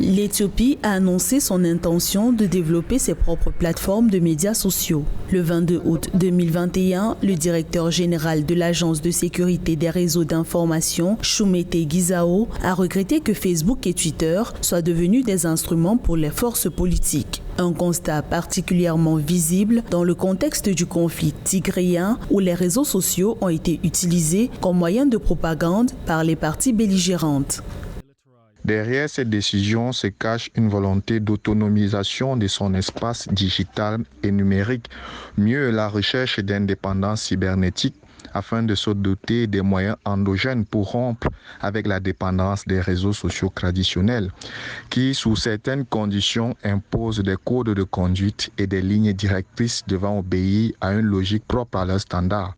L'Éthiopie a annoncé son intention de développer ses propres plateformes de médias sociaux. Le 22 août 2021, le directeur général de l'Agence de sécurité des réseaux d'information, Shumete Gizao, a regretté que Facebook et Twitter soient devenus des instruments pour les forces politiques. Un constat particulièrement visible dans le contexte du conflit tigréen où les réseaux sociaux ont été utilisés comme moyen de propagande par les parties belligérantes. Derrière cette décision se cache une volonté d'autonomisation de son espace digital et numérique, mieux la recherche d'indépendance cybernétique afin de se doter des moyens endogènes pour rompre avec la dépendance des réseaux sociaux traditionnels qui, sous certaines conditions, imposent des codes de conduite et des lignes directrices devant obéir à une logique propre à leurs standards.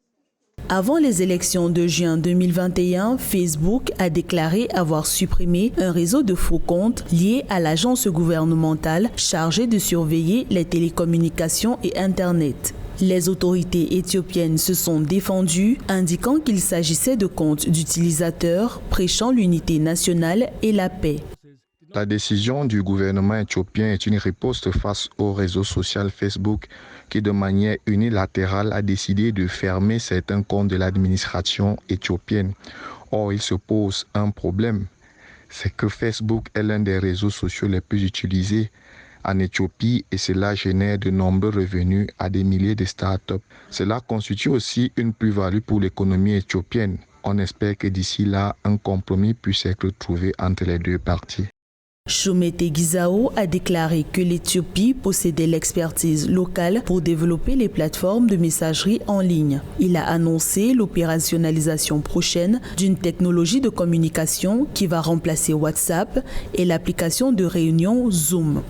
Avant les élections de juin 2021, Facebook a déclaré avoir supprimé un réseau de faux comptes liés à l'agence gouvernementale chargée de surveiller les télécommunications et Internet. Les autorités éthiopiennes se sont défendues, indiquant qu'il s'agissait de comptes d'utilisateurs prêchant l'unité nationale et la paix. La décision du gouvernement éthiopien est une riposte face au réseau social Facebook qui, de manière unilatérale, a décidé de fermer certains comptes de l'administration éthiopienne. Or, il se pose un problème, c'est que Facebook est l'un des réseaux sociaux les plus utilisés en Éthiopie et cela génère de nombreux revenus à des milliers de startups. Cela constitue aussi une plus-value pour l'économie éthiopienne. On espère que d'ici là, un compromis puisse être trouvé entre les deux parties. Shumete Gizao a déclaré que l'Éthiopie possédait l'expertise locale pour développer les plateformes de messagerie en ligne. Il a annoncé l'opérationnalisation prochaine d'une technologie de communication qui va remplacer WhatsApp et l'application de réunion Zoom.